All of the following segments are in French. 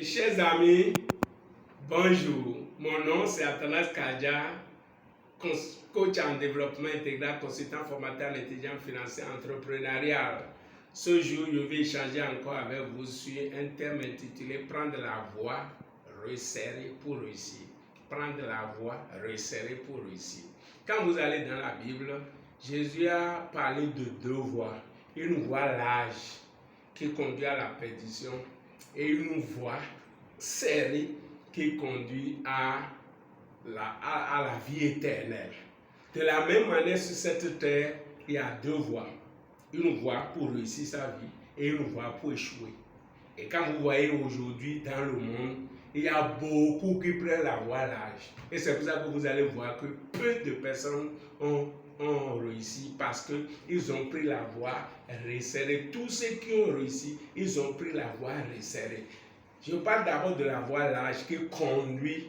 Chers amis, bonjour. Mon nom c'est Athanas Kadja, coach en développement intégral, consultant formateur en intelligence financière entrepreneuriale. Ce jour, je vais échanger encore avec vous sur un thème intitulé Prendre la voie resserrée pour réussir. Prendre la voie resserrée pour réussir. Quand vous allez dans la Bible, Jésus a parlé de deux voies. Une voie large qui conduit à la perdition et une voie serrée qui conduit à la vie éternelle. De la même manière, sur cette terre, il y a deux voies. Une voie pour réussir sa vie et une voie pour échouer. Et quand vous voyez aujourd'hui dans le monde, il y a beaucoup qui prennent la voie large. Et c'est pour ça que vous allez voir que peu de personnes ont réussi parce qu'ils ont pris la voie resserrée. Tous ceux qui ont réussi, ils ont pris la voie resserrée. Je parle d'abord de la voie large qui conduit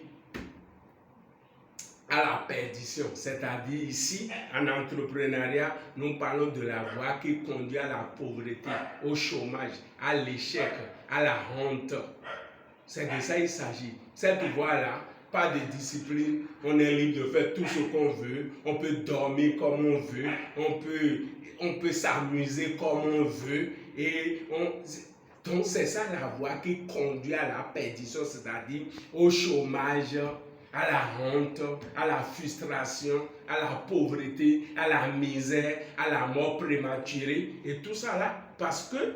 à la perdition. C'est-à-dire ici, en entrepreneuriat, nous parlons de la voie qui conduit à la pauvreté, au chômage, à l'échec, à la honte. C'est de ça il s'agit. Cette voie-là, pas de discipline, on est libre de faire tout ce qu'on veut, on peut dormir comme on veut, on peut s'amuser comme on veut, donc c'est ça la voie qui conduit à la perdition, c'est-à-dire au chômage, à la honte, à la frustration, à la pauvreté, à la misère, à la mort prématurée, et tout ça là, parce que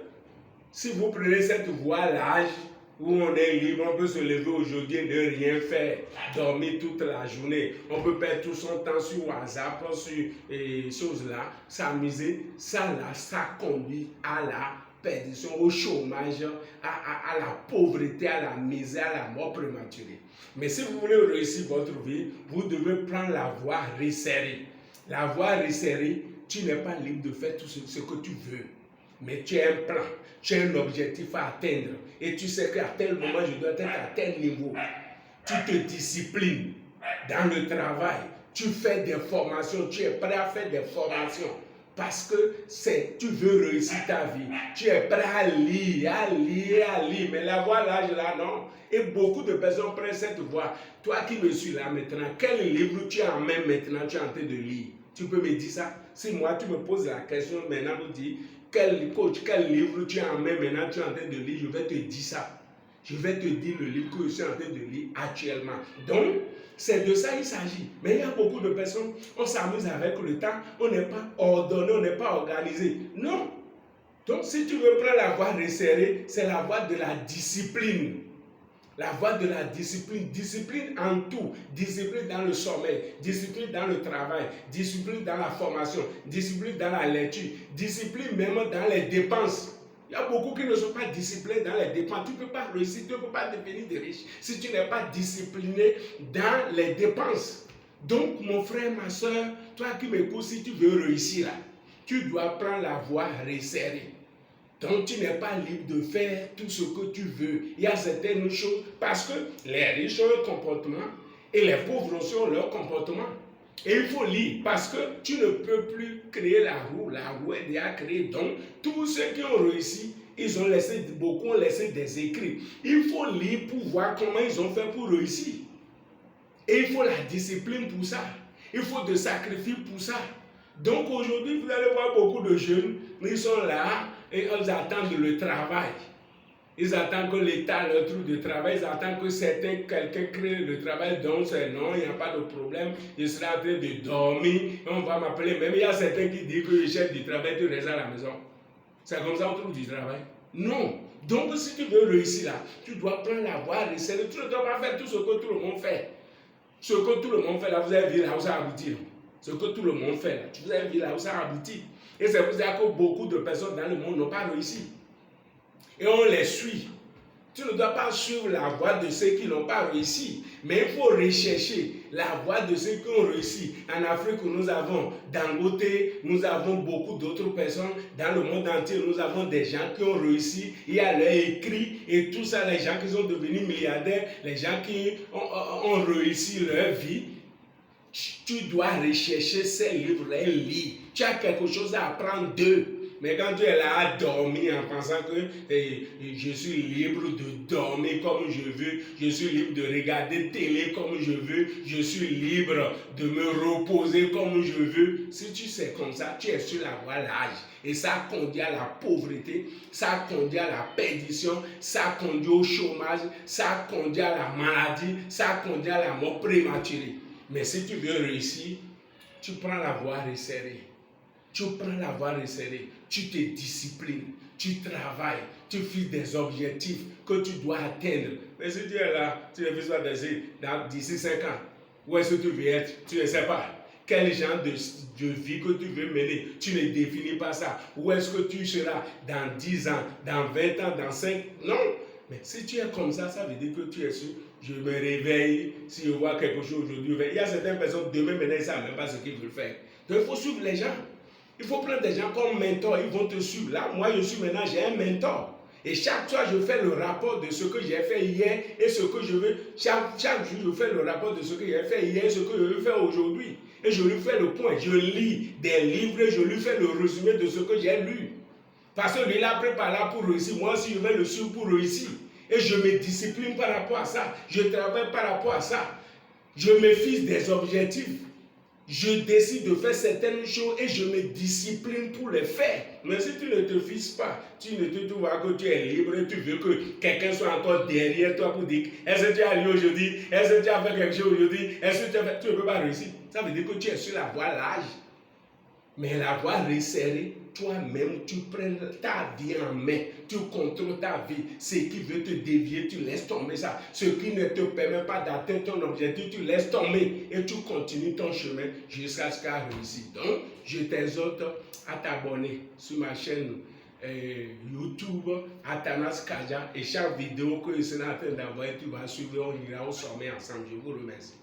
si vous prenez cette voie large, où on est libre, on peut se lever aujourd'hui et ne rien faire, dormir toute la journée, on peut perdre tout son temps sur WhatsApp, sur choses là, s'amuser, ça là, ça conduit à la perdition, au chômage, à la pauvreté, à la misère, à la mort prématurée. Mais si vous voulez réussir votre vie, vous devez prendre la voie resserrée. La voie resserrée, tu n'es pas libre de faire tout ce que tu veux. Mais tu as un plan, tu as un objectif à atteindre. Et tu sais qu'à tel moment, je dois être à tel niveau. Tu te disciplines dans le travail. Tu fais des formations, tu es prêt à faire des formations. Parce que tu veux réussir ta vie. Tu es prêt à lire. Mais la voie large là, non. Et beaucoup de personnes prennent cette voie. Toi qui me suis là maintenant, quel livre tu as en main maintenant, tu es en train de lire? Tu peux me dire ça? Si moi, tu me poses la question maintenant, vous dis, quel livre tu as en main maintenant, tu es en train de lire, je vais te dire ça. Je vais te dire le livre que je suis en train de lire actuellement. Donc, c'est de ça il s'agit. Mais il y a beaucoup de personnes, on s'amuse avec le temps, on n'est pas ordonné, on n'est pas organisé. Non. Donc, si tu veux prendre la voie resserrée, c'est la voie de la discipline. La voie de la discipline, discipline en tout, discipline dans le sommeil, discipline dans le travail, discipline dans la formation, discipline dans la lecture, discipline même dans les dépenses. Il y a beaucoup qui ne sont pas disciplinés dans les dépenses. Tu ne peux pas réussir, tu ne peux pas devenir de riche si tu n'es pas discipliné dans les dépenses. Donc mon frère, ma soeur, toi qui m'écoutes, si tu veux réussir là, tu dois prendre la voie resserrée. Donc tu n'es pas libre de faire tout ce que tu veux. Il y a certaines choses, parce que les riches ont un comportement et les pauvres aussi ont leur comportement. Et il faut lire, parce que tu ne peux plus créer la roue est déjà créée. Donc tous ceux qui ont réussi, beaucoup ont laissé des écrits. Il faut lire pour voir comment ils ont fait pour réussir. Et il faut la discipline pour ça. Il faut des sacrifices pour ça. Donc aujourd'hui, vous allez voir beaucoup de jeunes, ils sont là et ils attendent le travail. Ils attendent que l'État leur trouve de travail, ils attendent que quelqu'un crée le travail, donc c'est non, il n'y a pas de problème, je serai en train de dormir, on va m'appeler. Même il y a certains qui disent que je cherche du travail, tu restes à la maison. C'est comme ça qu'on trouve du travail. Non. Donc si tu veux réussir là, tu dois prendre la voie resserrée. Tu ne dois pas faire tout ce que tout le monde fait. Ce que tout le monde fait là, vous avez vu là où ça aboutit. Ce que tout le monde fait là, vous avez vu là où ça aboutit. Et c'est pour ça que beaucoup de personnes dans le monde n'ont pas réussi. Et on les suit. Tu ne dois pas suivre la voie de ceux qui n'ont pas réussi, mais il faut rechercher la voie de ceux qui ont réussi. En Afrique, nous avons Dangote, nous avons beaucoup d'autres personnes. Dans le monde entier, nous avons des gens qui ont réussi. Il y a leurs écrits et tout ça, les gens qui sont devenus milliardaires, les gens qui ont réussi leur vie. Tu dois rechercher ces livres-là et lire. Tu as quelque chose à apprendre d'eux. Mais quand tu es là à dormir en pensant que je suis libre de dormir comme je veux, je suis libre de regarder télé comme je veux, je suis libre de me reposer comme je veux, si tu sais comme ça, tu es sur la voie large. Et ça conduit à la pauvreté, ça conduit à la perdition, ça conduit au chômage, ça conduit à la maladie, ça conduit à la mort prématurée. Mais si tu veux réussir, tu prends la voie resserrée. Tu prends la voie resserrée, tu te disciplines, tu travailles, tu fixes des objectifs que tu dois atteindre. Mais si tu es là, tu ne fais pas d'ici 5 ans, où est-ce que tu veux être? Tu ne sais pas. Quel genre de vie que tu veux mener? Tu ne définis pas ça. Où est-ce que tu seras dans 10 ans, dans 20 ans, dans 5? Non. Mais si tu es comme ça, ça veut dire que tu es sûr. Je me réveille, si je vois quelque chose aujourd'hui. Il y a certaines personnes, demain, maintenant, ils ne savent même pas ce qu'ils veulent faire. Donc, il faut suivre les gens. Il faut prendre des gens comme mentor, ils vont te suivre. Là, moi, je suis maintenant, j'ai un mentor. Et chaque fois, je fais le rapport de ce que j'ai fait hier et ce que je veux. Chaque jour, je fais le rapport de ce que j'ai fait hier et ce que je veux faire aujourd'hui. Et je lui fais le point. Je lis des livres et je lui fais le résumé de ce que j'ai lu. Parce que lui, il a préparé là pour réussir. Moi aussi, je vais le suivre pour réussir. Et je me discipline par rapport à ça. Je travaille par rapport à ça. Je me fixe des objectifs. Je décide de faire certaines choses et je me discipline pour les faire. Mais si tu ne te fixes pas, tu ne te trouves pas que tu es libre et tu veux que quelqu'un soit encore derrière toi pour dire est-ce que tu as lu aujourd'hui? Est-ce que tu as fait quelque chose aujourd'hui? Est-ce que tu ne peux pas réussir? Ça veut dire que tu es sur la voie large. Mais la voie resserrée, toi-même, tu prends ta vie en main, tu contrôles ta vie. Ce qui veut te dévier, tu laisses tomber ça. Ce qui ne te permet pas d'atteindre ton objectif, tu laisses tomber et tu continues ton chemin jusqu'à ce qu'elle réussisse. Donc, je t'exhorte à t'abonner sur ma chaîne YouTube, Athanas Kaja, et chaque vidéo que je serai en train d'envoyer, tu vas suivre, on ira au sommet ensemble. Je vous remercie.